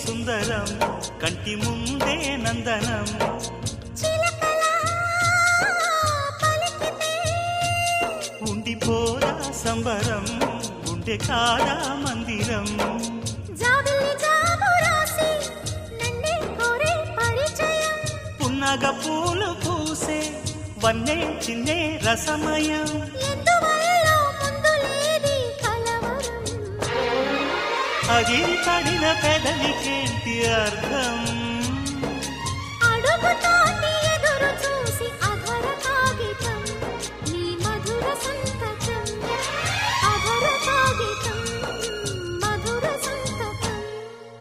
సుందరం కంటి ముందే నందనం ఉండిపోదా సంబరం గుండె కాదా మందిరం పున్నగ పూలు పూసే వన్నే చిన్నే రసమయం అది పడిన పెదవికేంటి అర్థం అడుగుతోంది